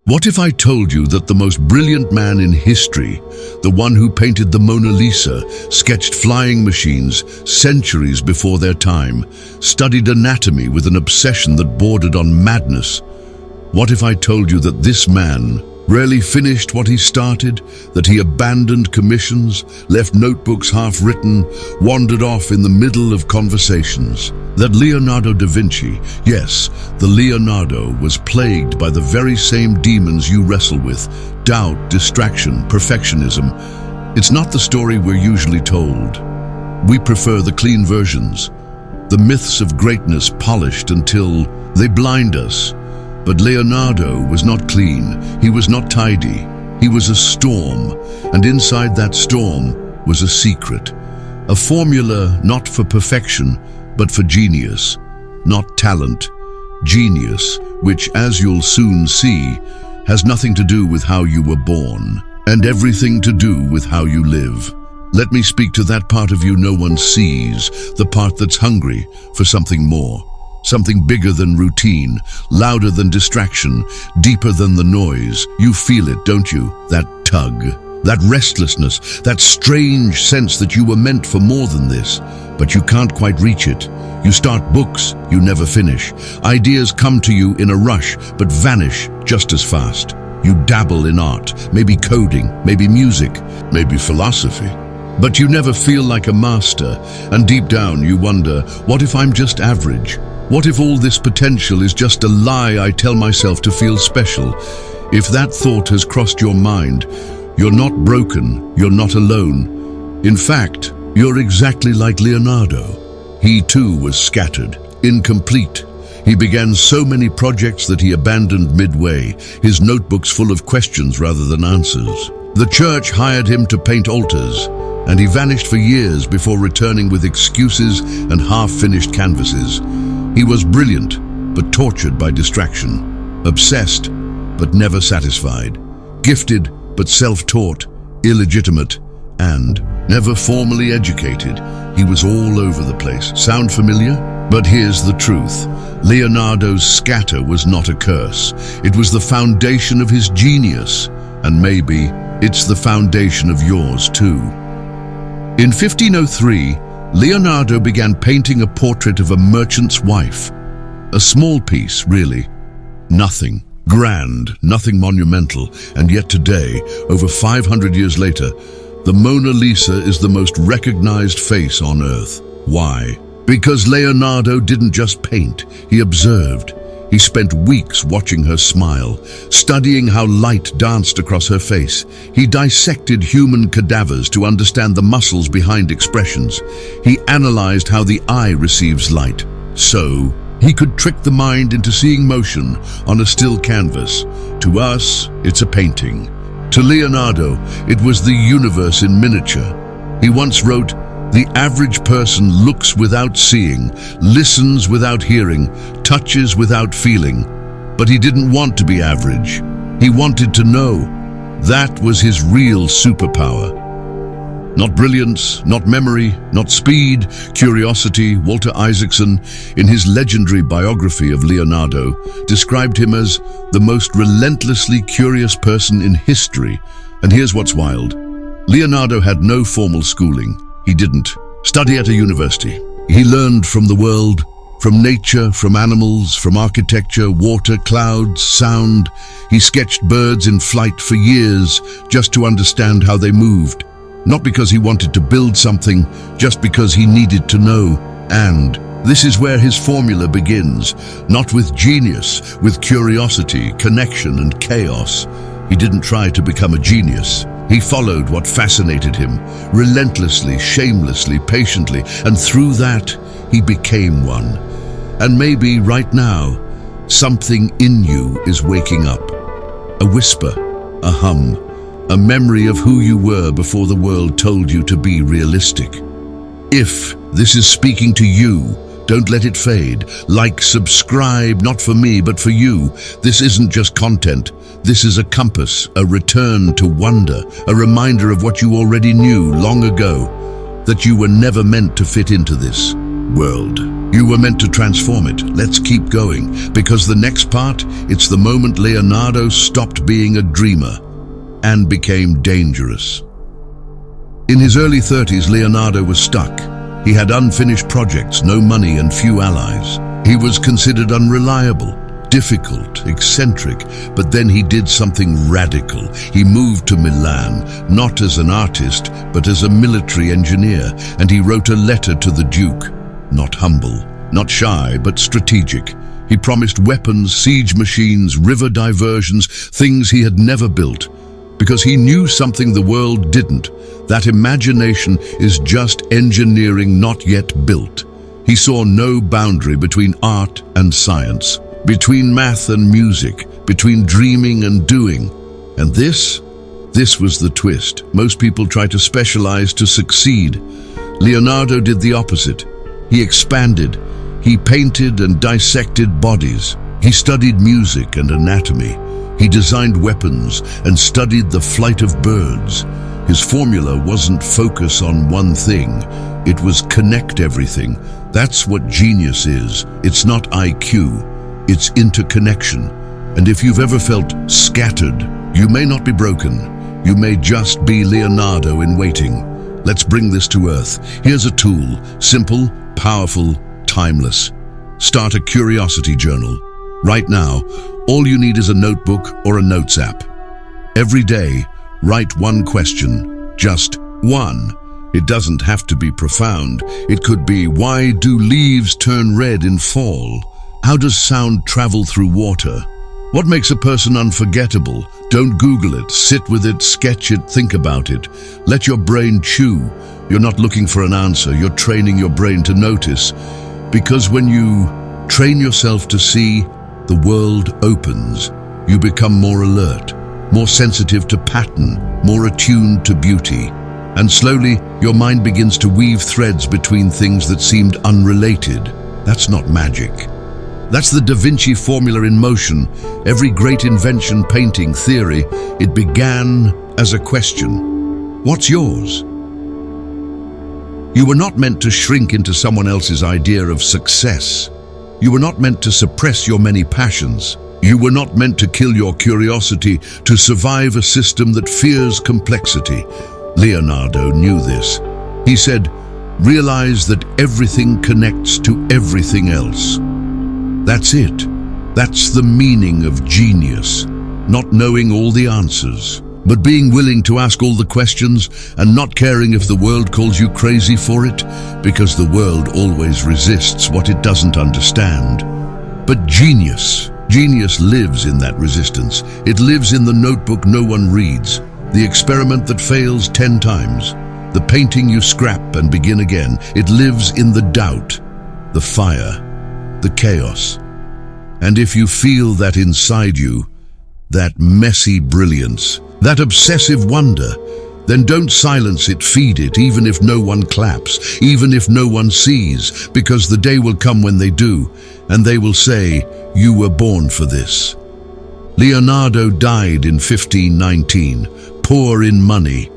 What if I told you that the most brilliant man in history, the one who painted the Mona Lisa, sketched flying machines centuries before their time, studied anatomy with an obsession that bordered on madness? What if I told you that this man rarely finished what he started, that he abandoned commissions, left notebooks half-written, wandered off in the middle of conversations? That Leonardo da Vinci, yes, the Leonardo, was plagued by the very same demons you wrestle with: doubt, distraction, perfectionism. It's not the story we're usually told. We prefer the clean versions, the myths of greatness polished until they blind us. But Leonardo was not clean, he was not tidy, he was a storm, and inside that storm was a secret. A formula not for perfection, but for genius. Not talent, genius, which, as you'll soon see, has nothing to do with how you were born, and everything to do with how you live. Let me speak to that part of you no one sees, the part that's hungry for something more. Something bigger than routine, louder than distraction, deeper than the noise. You feel it, don't you? That tug, that restlessness, that strange sense that you were meant for more than this, but you can't quite reach it. You start books, you never finish. Ideas come to you in a rush, but vanish just as fast. You dabble in art, maybe coding, maybe music, maybe philosophy. But you never feel like a master, and deep down you wonder, what if I'm just average? What if all this potential is just a lie I tell myself to feel special? If that thought has crossed your mind, you're not broken, you're not alone. In fact, you're exactly like Leonardo. He too was scattered, incomplete. He began so many projects that he abandoned midway, his notebooks full of questions rather than answers. The church hired him to paint altars, and he vanished for years before returning with excuses and half-finished canvases. He was brilliant, but tortured by distraction, obsessed, but never satisfied, gifted, but self-taught, illegitimate, and never formally educated. He was all over the place. Sound familiar? But here's the truth. Leonardo's scatter was not a curse. It was the foundation of his genius, and maybe it's the foundation of yours too. In 1503, Leonardo began painting a portrait of a merchant's wife. A small piece, really. Nothing grand, nothing monumental, and yet today, over 500 years later, the Mona Lisa is the most recognized face on Earth. Why? Because Leonardo didn't just paint, he observed. He spent weeks watching her smile, studying how light danced across her face. He dissected human cadavers to understand the muscles behind expressions. He analyzed how the eye receives light. So, he could trick the mind into seeing motion on a still canvas. To us, it's a painting. To Leonardo, it was the universe in miniature. He once wrote, "The average person looks without seeing, listens without hearing, touches without feeling." But he didn't want to be average. He wanted to know. That was his real superpower. Not brilliance, not memory, not speed, curiosity. Walter Isaacson, in his legendary biography of Leonardo, described him as the most relentlessly curious person in history. And here's what's wild. Leonardo had no formal schooling. He didn't study at a university. He learned from the world, from nature, from animals, from architecture, water, clouds, sound. He sketched birds in flight for years just to understand how they moved. Not because he wanted to build something, just because he needed to know. And this is where his formula begins, not with genius, with curiosity, connection, and chaos. He didn't try to become a genius. He followed what fascinated him, relentlessly, shamelessly, patiently, and through that, he became one. And maybe right now, something in you is waking up. A whisper, a hum, a memory of who you were before the world told you to be realistic. If this is speaking to you, don't let it fade. Like, subscribe, not for me, but for you. This isn't just content. This is a compass, a return to wonder, a reminder of what you already knew long ago, that you were never meant to fit into this world. You were meant to transform it. Let's keep going, because the next part, it's the moment Leonardo stopped being a dreamer and became dangerous. In his early 30s, Leonardo was stuck. He had unfinished projects, no money, and few allies. He was considered unreliable, difficult, eccentric, but then he did something radical. He moved to Milan, not as an artist, but as a military engineer, and he wrote a letter to the Duke. Not humble, not shy, but strategic. He promised weapons, siege machines, river diversions, things he had never built, because he knew something the world didn't. That imagination is just engineering not yet built. He saw no boundary between art and science, between math and music, between dreaming and doing. And this was the twist. Most people try to specialize to succeed. Leonardo did the opposite. He expanded. He painted and dissected bodies. He studied music and anatomy. He designed weapons and studied the flight of birds. His formula wasn't focus on one thing. It was connect everything. That's what genius is. It's not IQ. It's interconnection. And if you've ever felt scattered, you may not be broken. You may just be Leonardo in waiting. Let's bring this to earth. Here's a tool. Simple, powerful, timeless. Start a curiosity journal. Right now, all you need is a notebook or a notes app. Every day, write one question. Just one. It doesn't have to be profound. It could be, why do leaves turn red in fall? How does sound travel through water? What makes a person unforgettable? Don't Google it. Sit with it, sketch it, think about it. Let your brain chew. You're not looking for an answer. You're training your brain to notice. Because when you train yourself to see, the world opens. You become more alert, more sensitive to pattern, more attuned to beauty. And slowly, your mind begins to weave threads between things that seemed unrelated. That's not magic. That's the Da Vinci formula in motion. Every great invention, painting, theory, it began as a question. What's yours? You were not meant to shrink into someone else's idea of success. You were not meant to suppress your many passions. You were not meant to kill your curiosity to survive a system that fears complexity. Leonardo knew this. He said, realize that everything connects to everything else. That's it. That's the meaning of genius. Not knowing all the answers, but being willing to ask all the questions and not caring if the world calls you crazy for it, because the world always resists what it doesn't understand. But genius lives in that resistance. It lives in the notebook no one reads, the experiment that fails 10 times, the painting you scrap and begin again. It lives in the doubt, the fire, the chaos. And if you feel that inside you, that messy brilliance, that obsessive wonder, then don't silence it, feed it, even if no one claps, even if no one sees, because the day will come when they do, and they will say, you were born for this. Leonardo died in 1519, poor in money,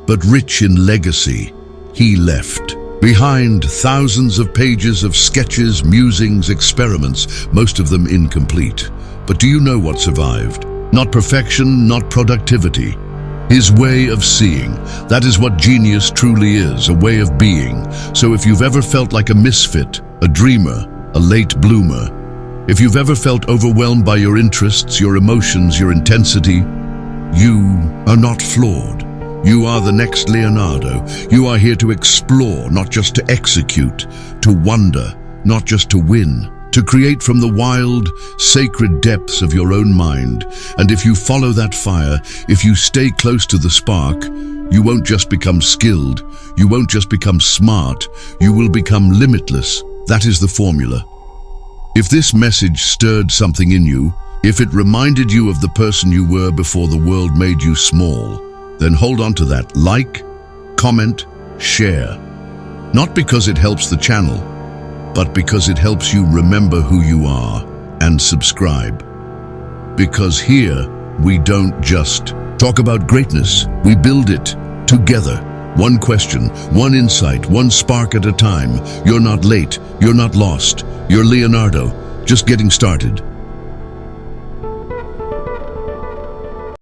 but rich in legacy. He left behind thousands of pages of sketches, musings, experiments, most of them incomplete. But do you know what survived? Not perfection, not productivity. His way of seeing. That is what genius truly is, a way of being. So if you've ever felt like a misfit, a dreamer, a late bloomer, if you've ever felt overwhelmed by your interests, your emotions, your intensity, you are not flawed. You are the next Leonardo. You are here to explore, not just to execute, to wonder, not just to win, to create from the wild, sacred depths of your own mind. And if you follow that fire, if you stay close to the spark, you won't just become skilled, you won't just become smart, you will become limitless. That is the formula. If this message stirred something in you, if it reminded you of the person you were before the world made you small, then hold on to that. Like, comment, share. Not because it helps the channel, but because it helps you remember who you are, and subscribe. Because here, we don't just talk about greatness, we build it together. One question, one insight, one spark at a time. You're not late, you're not lost. You're Leonardo, just getting started.